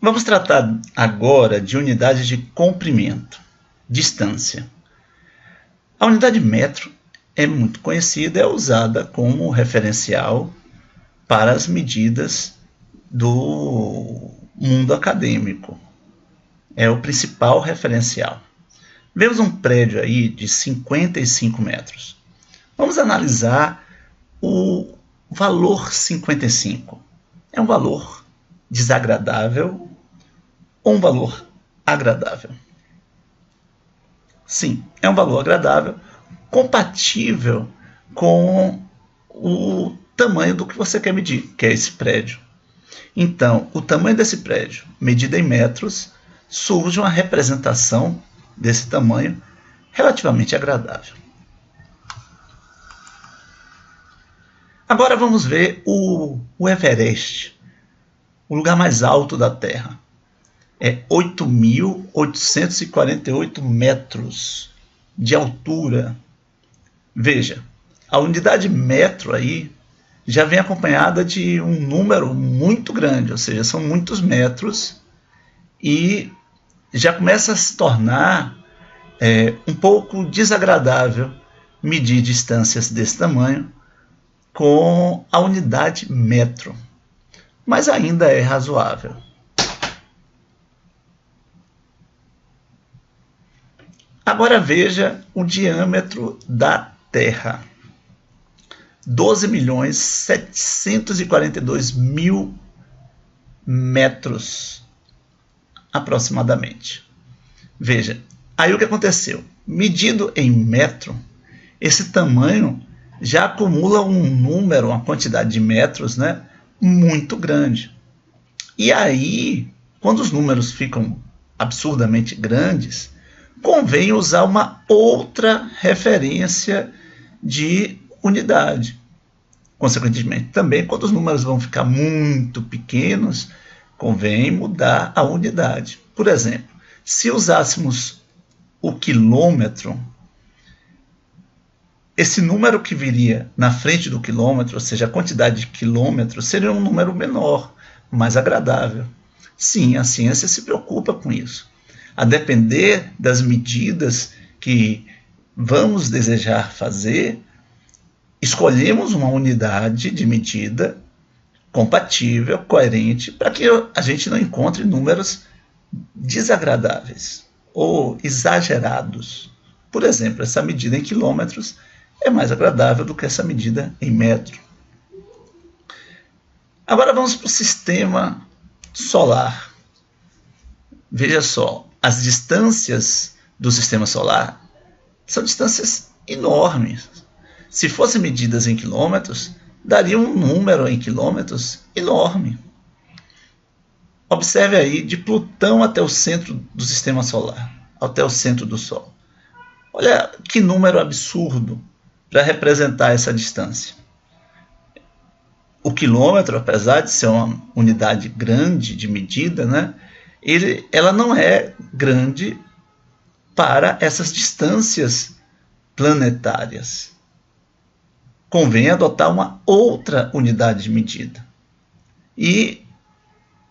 Vamos tratar agora de unidade de comprimento, distância. A unidade metro é muito conhecida, é usada como referencial para as medidas do mundo acadêmico. É o principal referencial. Vemos um prédio aí de 55 metros. Vamos analisar o valor 55. É um valor desagradável ou um valor agradável? Sim, é um valor agradável, compatível com o tamanho do que você quer medir, que é esse prédio. Então, o tamanho desse prédio, medido em metros, surge uma representação desse tamanho relativamente agradável. Agora vamos ver o Everest, o lugar mais alto da Terra. É 8.848 metros de altura. Veja, a unidade metro aí já vem acompanhada de um número muito grande, ou seja, são muitos metros, e já começa a se tornar um pouco desagradável medir distâncias desse tamanho com a unidade metro, mas ainda é razoável. Agora veja o diâmetro da Terra. 12.742.000 metros, aproximadamente. Veja, aí o que aconteceu? Medido em metro, esse tamanho já acumula um número, uma quantidade de metros, né, muito grande. E aí, quando os números ficam absurdamente grandes, convém usar uma outra referência de unidade. Consequentemente, também, quando os números vão ficar muito pequenos, convém mudar a unidade. Por exemplo, se usássemos o quilômetro, esse número que viria na frente do quilômetro, ou seja, a quantidade de quilômetros, seria um número menor, mais agradável. Sim, a ciência se preocupa com isso. A depender das medidas que vamos desejar fazer, escolhemos uma unidade de medida compatível, coerente, para que a gente não encontre números desagradáveis ou exagerados. Por exemplo, essa medida em quilômetros é mais agradável do que essa medida em metro. Agora vamos para o sistema solar. Veja só, as distâncias do sistema solar são distâncias enormes. Se fossem medidas em quilômetros, daria um número em quilômetros enorme. Observe aí, de Plutão até o centro do sistema solar, até o centro do Sol. Olha que número absurdo para representar essa distância. O quilômetro, apesar de ser uma unidade grande de medida, né, ela não é grande para essas distâncias planetárias. Convém adotar uma outra unidade de medida. E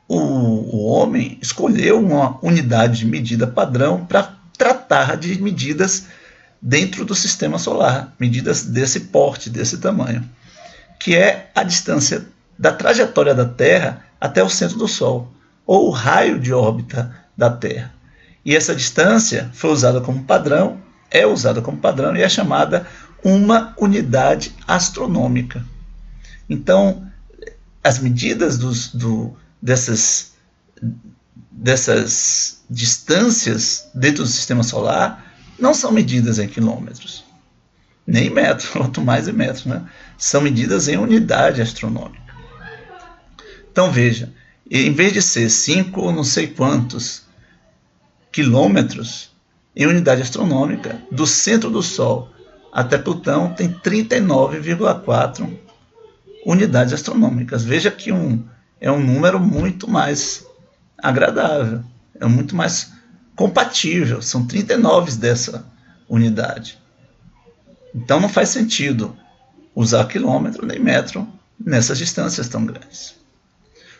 o homem escolheu uma unidade de medida padrão para tratar de medidas dentro do sistema solar, medidas desse porte, desse tamanho, que é a distância da trajetória da Terra até o centro do Sol, ou o raio de órbita da Terra. E essa distância foi usada como padrão, é usada como padrão e é chamada uma unidade astronômica. Então, as medidas dessas distâncias dentro do sistema solar não são medidas em quilômetros, nem em metros, quanto mais em metros, né? São medidas em unidade astronômica. Então veja, em vez de ser 5 não sei quantos quilômetros, em unidade astronômica, do centro do Sol até Plutão tem 39,4 unidades astronômicas. Veja que é um número muito mais agradável, é muito mais compatível, são 39 dessa unidade. Então não faz sentido usar quilômetro nem metro nessas distâncias tão grandes.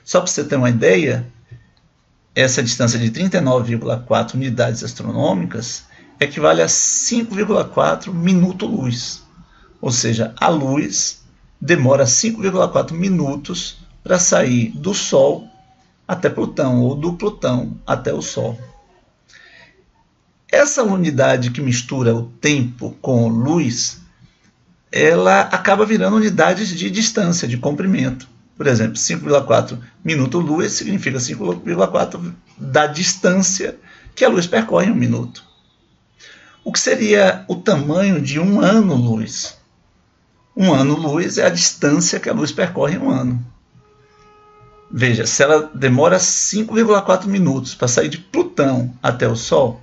Só para você ter uma ideia, essa distância de 39,4 unidades astronômicas equivale a 5,4 minuto-luz. Ou seja, a luz demora 5,4 minutos para sair do Sol até Plutão, ou do Plutão até o Sol. Essa unidade que mistura o tempo com luz, ela acaba virando unidades de distância, de comprimento. Por exemplo, 5,4 minuto-luz significa 5,4 da distância que a luz percorre em um minuto. O que seria o tamanho de um ano-luz? Um ano-luz é a distância que a luz percorre em um ano. Veja, se ela demora 5,4 minutos para sair de Plutão até o Sol,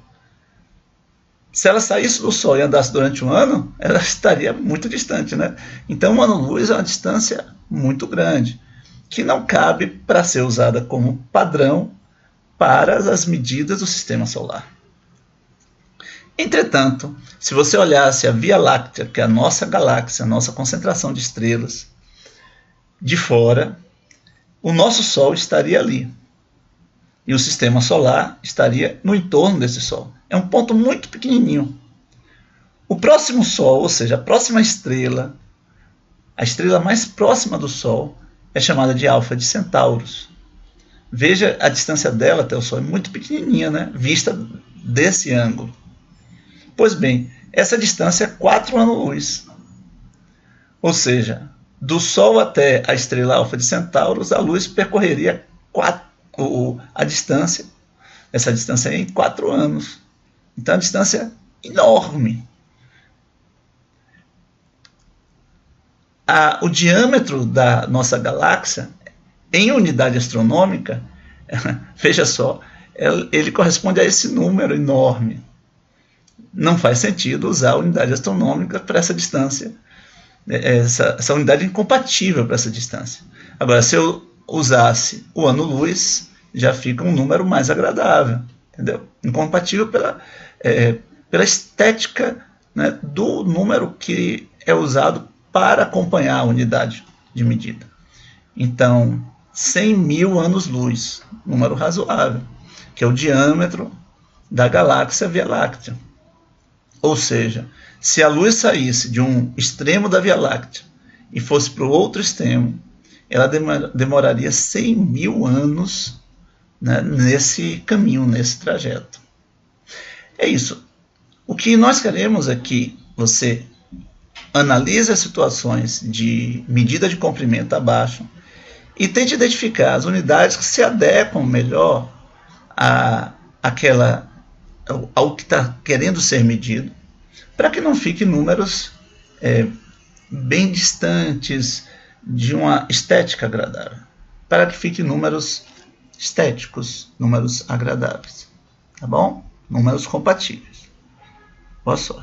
se ela saísse do Sol e andasse durante um ano, ela estaria muito distante, né? Então, um ano-luz é uma distância muito grande, que não cabe para ser usada como padrão para as medidas do Sistema Solar. Entretanto, se você olhasse a Via Láctea, que é a nossa galáxia, a nossa concentração de estrelas, de fora, o nosso Sol estaria ali. E o Sistema Solar estaria no entorno desse Sol. É um ponto muito pequenininho. O próximo Sol, ou seja, a próxima estrela, a estrela mais próxima do Sol, é chamada de Alfa de Centauros. Veja a distância dela até o Sol, é muito pequenininha, né? Vista desse ângulo. Pois bem, essa distância é 4 anos-luz. Ou seja, do Sol até a estrela Alfa de Centauros, a luz percorreria a distância, essa distância em 4 anos. Então, é uma distância enorme. O diâmetro da nossa galáxia, em unidade astronômica, veja só, ele corresponde a esse número enorme. Não faz sentido usar a unidade astronômica para essa distância. Essa unidade é incompatível para essa distância. Agora, se eu usasse o ano-luz, já fica um número mais agradável. Entendeu? Incompatível pela estética, né, do número que é usado para acompanhar a unidade de medida. Então, 100 mil anos-luz, número razoável, que é o diâmetro da galáxia Via Láctea. Ou seja, se a luz saísse de um extremo da Via Láctea e fosse para o outro extremo, ela demoraria 100 mil anos, né, nesse caminho, nesse trajeto. É isso. O que nós queremos é que você analise as situações de medida de comprimento abaixo e tente identificar as unidades que se adequam melhor ao que está querendo ser medido, para que não fiquem números bem distantes de uma estética agradável, para que fiquem números estéticos, números agradáveis, tá bom? Números compatíveis. Boa sorte.